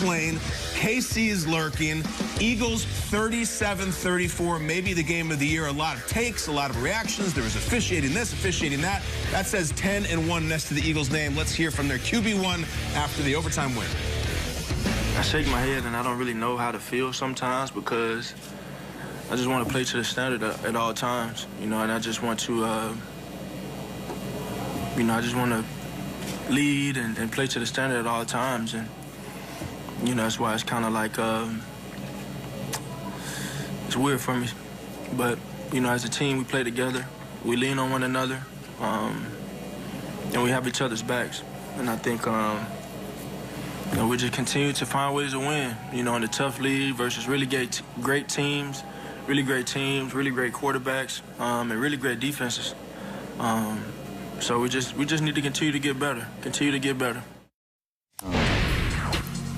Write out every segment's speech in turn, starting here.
plane. KC is lurking. Eagles 37-34, maybe the game of the year. A lot of takes, a lot of reactions. There was officiating this, officiating that. That says 10-1 next to the Eagles' name. Let's hear from their QB1 after the overtime win. I shake my head and I don't really know how to feel sometimes because I just want to play to the standard at all times, you know, and I just want to, you know, I just want to lead and play to the standard at all times, and you know that's why it's kind of like it's weird for me, but you know as a team we play together, we lean on one another, and we have each other's backs, and I think you know we just continue to find ways to win, you know, in a tough league versus really great teams, really great quarterbacks, and really great defenses. So we just need to continue to get better.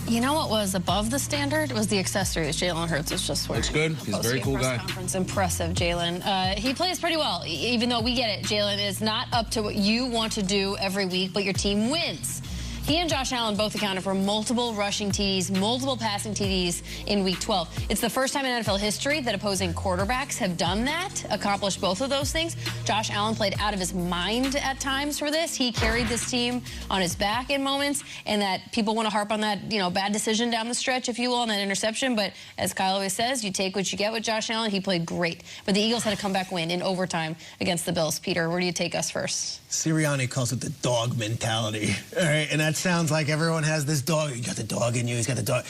You know what was above the standard? It was the accessories Jalen Hurts was just wearing. Looks good. He's a very cool guy. Conference. Impressive, Jalen. He plays pretty well, even though we get it. Jalen is not up to what you want to do every week, but your team wins. He and Josh Allen both accounted for multiple rushing TDs, multiple passing TDs in Week 12. It's the first time in NFL history that opposing quarterbacks have done that, accomplished both of those things. Josh Allen played out of his mind at times for this. He carried this team on his back in moments, and that people want to harp on that, you know, bad decision down the stretch, if you will, on that interception. But as Kyle always says, you take what you get with Josh Allen. He played great. But the Eagles had a comeback win in overtime against the Bills. Peter, where do you take us first? Sirianni calls it the dog mentality, all right? And that sounds like everyone has this dog. You got the dog in you. He's got the dog.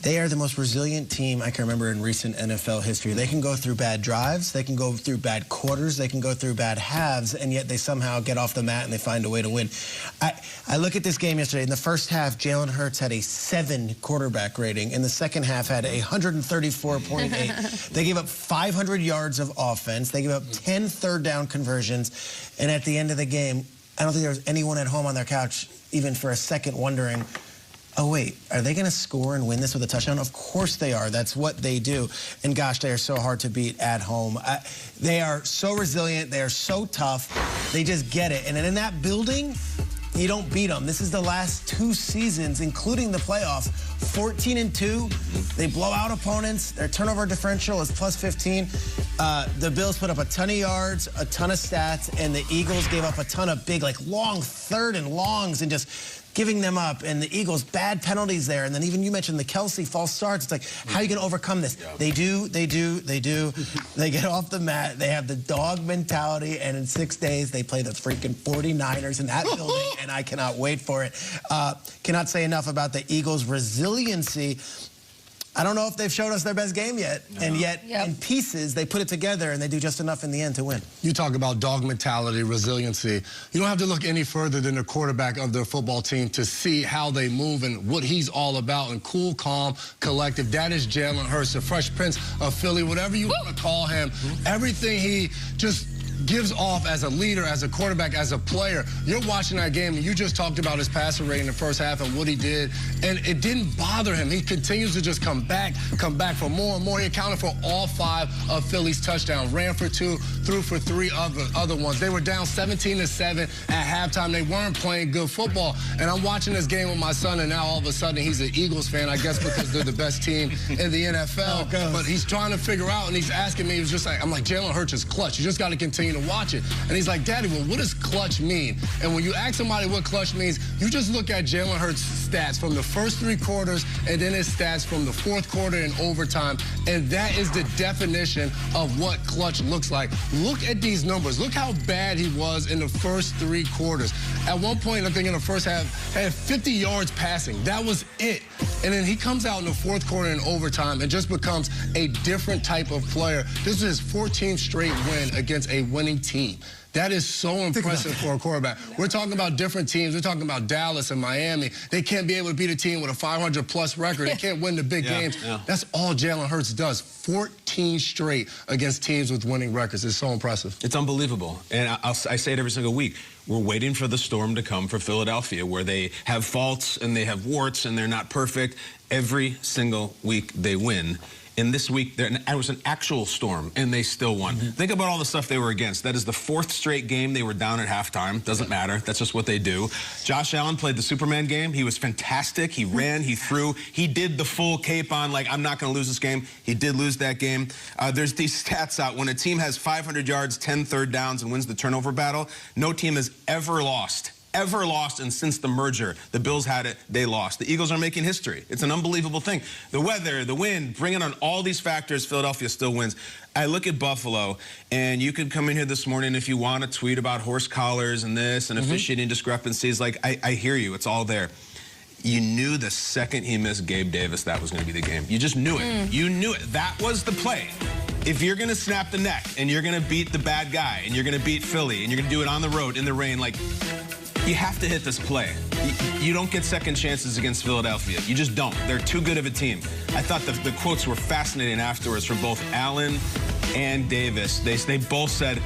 They are the most resilient team I can remember in recent NFL history. They can go through bad drives. They can go through bad quarters. They can go through bad halves, and yet they somehow get off the mat and they find a way to win. I look at this game yesterday. In the first half, Jalen Hurts had a 7 quarterback rating. In the second half, had a 134.8. They gave up 500 yards of offense. They gave up 10 third down conversions. And at the end of the game, I don't think there was anyone at home on their couch, even for a second, wondering, oh, wait, are they going to score and win this with a touchdown? Of course they are. That's what they do. And, gosh, they are so hard to beat at home. They are so resilient. They are so tough. They just get it. And then in that building, you don't beat them. This is the last 2 seasons, including the playoffs, 14-2. They blow out opponents. Their turnover differential is plus 15. The Bills put up a ton of yards, a ton of stats, and the Eagles gave up a ton of big, like, long third and longs and just giving them up. And the Eagles, bad penalties there. And then even you mentioned the Kelsey false starts. It's like, how are you going to overcome this? Yeah. They do. They get off the mat. They have the dog mentality. And in 6 days, they play the freaking 49ers in that building. And I cannot wait for it. Cannot say enough about the Eagles' resiliency. I don't know if they've showed us their best game yet. No. And yet, in pieces, they put it together, and they do just enough in the end to win. You talk about dog mentality, resiliency. You don't have to look any further than the quarterback of their football team to see how they move and what he's all about. And cool, calm, collective. That is Jalen Hurts, the Fresh Prince of Philly, whatever you want to call him. Everything he just gives off as a leader, as a quarterback, as a player. You're watching that game, and you just talked about his passer rating in the first half and what he did, and it didn't bother him. He continues to just come back for more and more. He accounted for all 5 of Philly's touchdowns, ran for 2, threw for 3 other ones. They were down 17-7 at halftime. They weren't playing good football, and I'm watching this game with my son, and now all of a sudden he's an Eagles fan, I guess because they're the best team in the NFL. But he's trying to figure out, and he's asking me, he was just like, I'm like, Jalen Hurts is clutch. You just got to continue to watch it. And he's like, Daddy, well, what does clutch mean? And when you ask somebody what clutch means, you just look at Jalen Hurts' stats from the first 3 quarters and then his stats from the 4th quarter and overtime. And that is the definition of what clutch looks like. Look at these numbers. Look how bad he was in the first 3 quarters. At one point, I think in the first half, he had 50 yards passing. That was it. And then he comes out in the 4th quarter and overtime and just becomes a different type of player. This is his 14th straight win against a winning team. That is so impressive for a quarterback. We're talking about different teams. We're talking about Dallas and Miami. They can't be able to beat a team with a 500-plus record. They can't win the big games. That's all Jalen Hurts does. 14 straight against teams with winning records. It's so impressive. It's unbelievable. And I say it every single week. We're waiting for the storm to come for Philadelphia, where they have faults and they have warts and they're not perfect. Every single week they win. And this week, it was an actual storm, and they still won. Think about all the stuff they were against. That is the 4th straight game they were down at halftime. Doesn't matter. That's just what they do. Josh Allen played the Superman game. He was fantastic. He ran. He threw. He did the full cape on, like, I'm not going to lose this game. He did lose that game. There's these stats out. When a team has 500 yards, 10 third downs, and wins the turnover battle, no team has ever lost. And since the merger, the Bills had it, they lost. The Eagles are making history. It's an unbelievable thing. The weather, the wind, bringing on all these factors, Philadelphia still wins. I look at Buffalo, and you could come in here this morning if you want to tweet about horse collars and this and officiating discrepancies. Like, I hear you. It's all there. You knew the second he missed Gabe Davis, that was going to be the game. You just knew it. You knew it. That was the play. If you're going to snap the neck and you're going to beat the bad guy and you're going to beat Philly and you're going to do it on the road in the rain, like, you have to hit this play. You don't get second chances against Philadelphia. You just don't. They're too good of a team. I thought the quotes were fascinating afterwards from both Allen and Davis. They both said,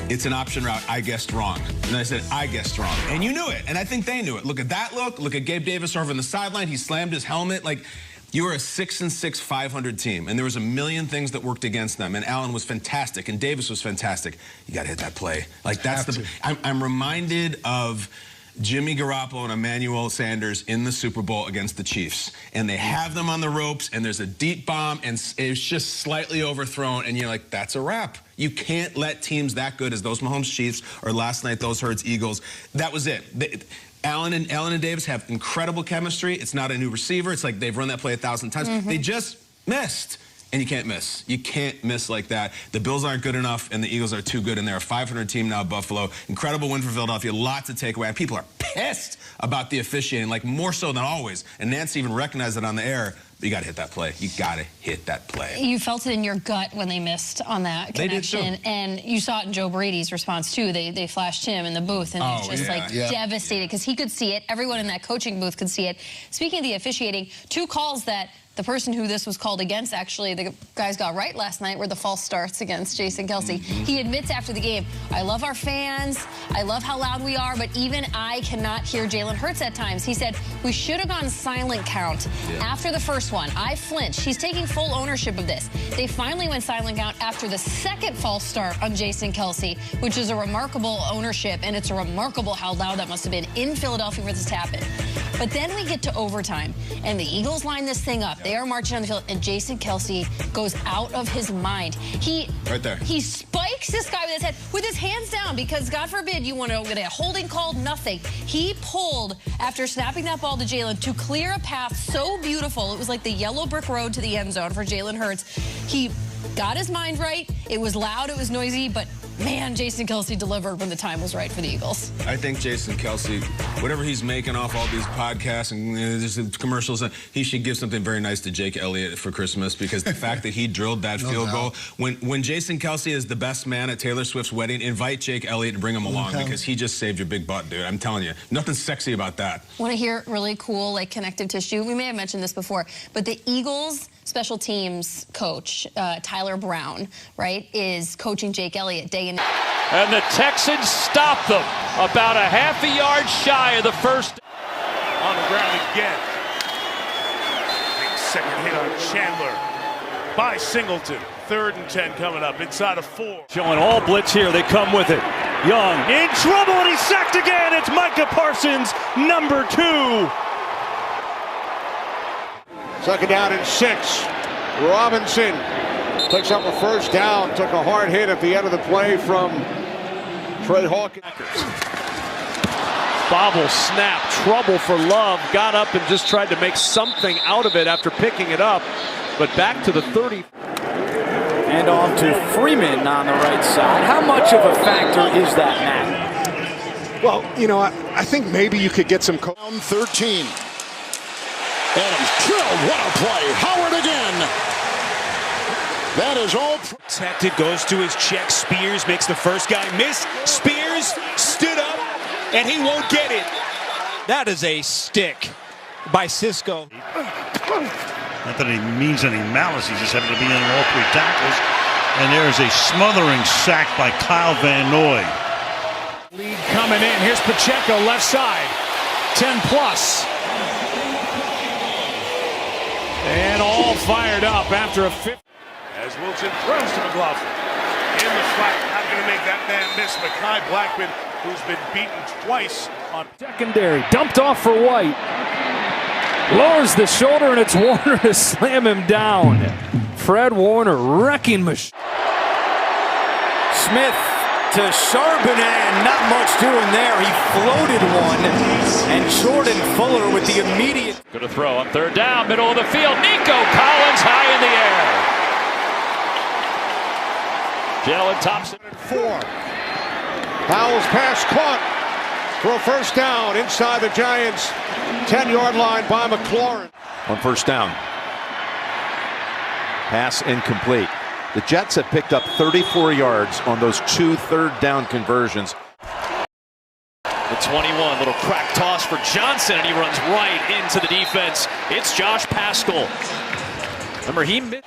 it's an option route. I guessed wrong. And I said, I guessed wrong. And you knew it. And I think they knew it. Look at that look. Look at Gabe Davis over on the sideline. He slammed his helmet. Like, you were a 6-6, 500 team, and there was a million things that worked against them. And Allen was fantastic, and Davis was fantastic. You got to hit that play. Like, that's the. I'm reminded of Jimmy Garoppolo and Emmanuel Sanders in the Super Bowl against the Chiefs, and they have them on the ropes, and there's a deep bomb, and it's just slightly overthrown, and you're like, that's a wrap. You can't let teams that good as those Mahomes Chiefs or last night those Hurts Eagles. That was it. Allen and Davis have incredible chemistry. It's not a new receiver. It's like they've run that play 1,000 times. They just missed. And you can't miss. You can't miss like that. The Bills aren't good enough, and the Eagles are too good, and they're a 500 team now, Buffalo. Incredible win for Philadelphia. Lots to take away. And people are pissed about the officiating, like more so than always. And Nancy even recognized it on the air. But you got to hit that play. You got to hit that play. You felt it in your gut when they missed on that connection. They did too. And you saw it in Joe Brady's response, too. They flashed him in the booth, and he's just, devastated because he could see it. Everyone in that coaching booth could see it. Speaking of the officiating, 2 calls that the person who this was called against, actually, the guys got right last night, were the false starts against Jason Kelce. He admits after the game, I love our fans, I love how loud we are, but even I cannot hear Jalen Hurts at times. He said, we should have gone silent count after the first one. I flinched. He's taking full ownership of this. They finally went silent count after the second false start on Jason Kelce, which is a remarkable ownership, and it's a remarkable how loud that must have been in Philadelphia for this to happen. But then we get to overtime, and the Eagles line this thing up. They are marching on the field, and Jason Kelce goes out of his mind. He spikes this guy with his head, with his hands down, because God forbid you want to get a holding call, nothing. He pulled, after snapping that ball to Jalen, to clear a path so beautiful. It was like the yellow brick road to the end zone for Jalen Hurts. He got his mind right. It was loud, it was noisy, but man, Jason Kelce delivered when the time was right for the Eagles. I think Jason Kelce, whatever he's making off all these podcasts and commercials, he should give something very nice to Jake Elliott for Christmas, because the fact that he drilled that field goal. When Jason Kelce is the best man at Taylor Swift's wedding, invite Jake Elliott and bring him along, because he just saved your big butt, dude. I'm telling you, nothing sexy about that. Want to hear really cool, like, connective tissue? We may have mentioned this before, but the Eagles special teams coach, Tyler Brown, right, is coaching Jake Elliott day and night. And the Texans stop them about a half a yard shy of the first. On the ground again. Big second hit on Chandler by Singleton. 3rd and 10 coming up inside of 4. Showing all blitz here. They come with it. Young in trouble, and he's sacked again. It's Micah Parsons, number 2. 2nd down and 6. Robinson picks up a first down. Took a hard hit at the end of the play from Trey Hawkins. Bobble, snap, trouble for Love. Got up and just tried to make something out of it after picking it up. But back to the 30. And off to Freeman on the right side. How much of a factor is that, Matt? Well, you know, I think maybe you could get some... Down 13. Adams drilled. What a play. Howard again. That is all. Protected, goes to his check. Spears makes the first guy miss. Spears stood up, and he won't get it. That is a stick by Cisco. Not that he means any malice. He just happened to be in all 3 tackles. And there's a smothering sack by Kyle Van Noy. Lead coming in. Here's Pacheco, left side. 10+. And all fired up after a 50. As Wilson throws to McLaughlin. In the flat, not going to make that man miss. Mekhi Blackman, who's been beaten twice on Secondary, dumped off for White. Lowers the shoulder, and it's Warner to slam him down. Fred Warner, wrecking machine. Smith to Charbonnet, not much doing there. He floated one, and Jordan Fuller with the immediate. Going to throw on third down, middle of the field. Nico Collins high in the air. Jalen Thompson. 4. Howell's pass caught for a first down inside the Giants' 10-yard line by McLaurin. On first down. Pass incomplete. The Jets have picked up 34 yards on those 2 third-down conversions. The 21, little crack toss for Johnson, and he runs right into the defense. It's Josh Paschal. Remember, he missed.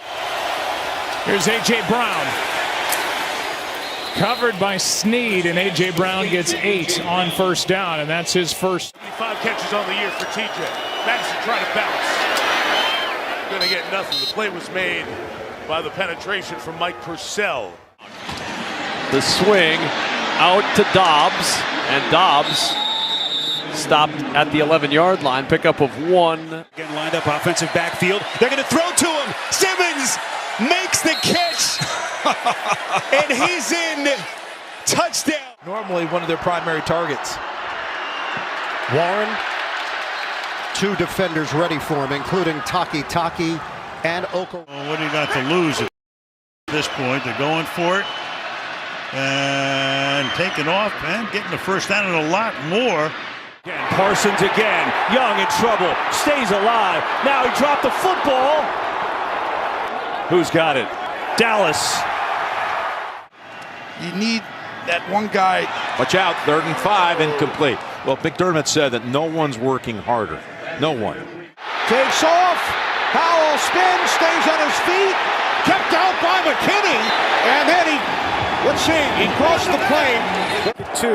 Here's A.J. Brown. Covered by Snead, and A.J. Brown gets 8 on first down, and that's his first. 5 catches on the year for TJ. Madison trying to bounce. Gonna get nothing. The play was made by the penetration from Mike Purcell. The swing out to Dobbs, and Dobbs stopped at the 11-yard line. Pickup of 1. Again, lined up offensive backfield. They're going to throw to him. Simmons makes the catch, and he's in. Touchdown. Normally one of their primary targets. Warren, 2 defenders ready for him, including Taki and Oko. Well, what do you got to lose at this point? They're going for it and taking off and getting the first down and a lot more. Again, Parsons again. Young in trouble. Stays alive. Now he dropped the football. Who's got it? Dallas. You need that one guy. Watch out, 3rd and 5, incomplete. Well, McDermott said that no one's working harder. No one. Takes off. Howell spins, stays on his feet. Kept out by McKinney. And then he crossed the plane. 2.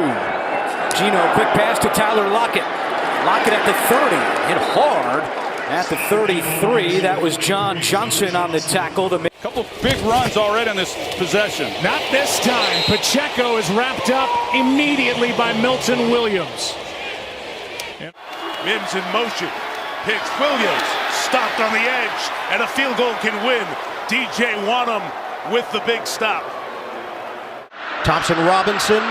Gino, quick pass to Tyler Lockett. Lockett at the 30. Hit hard at the 33. That was John Johnson on the tackle. A couple big runs already on this possession. Not this time. Pacheco is wrapped up immediately by Milton Williams. Mims in motion. Picks Williams. Stopped on the edge. And a field goal can win. DJ Wanham with the big stop. Thompson Robinson.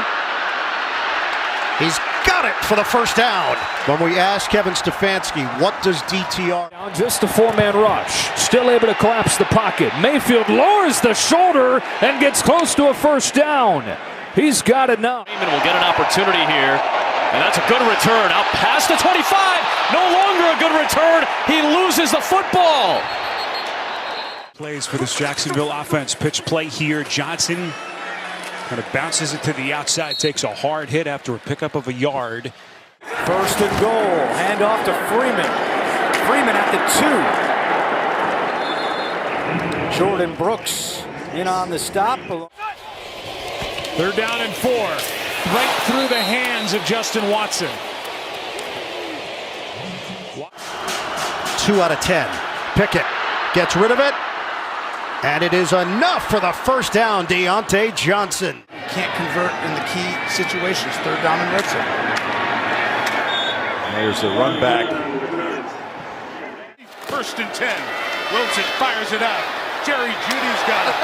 He's got it for the first down. When we asked Kevin Stefanski, what does DTR? Just a 4-man rush. Still able to collapse the pocket. Mayfield lowers the shoulder and gets close to a first down. He's got enough. Raymond will get an opportunity here. And that's a good return. Out past the 25. No longer a good return. He loses the football. Plays for this Jacksonville offense. Pitch play here. Johnson kind of bounces it to the outside. Takes a hard hit after a pickup of a yard. First and goal. Hand off to Freeman. Freeman at the 2. Jordan Brooks in on the stop. 3rd down and 4. Right through the hands of Justin Watson. 2 out of 10. Pickett gets rid of it. And it is enough for the first down, Deontay Johnson. Can't convert in the key situations. 3rd down and red zone. There's the run back. 1st and 10. Wilson fires it out. Jerry Jeudy's got it.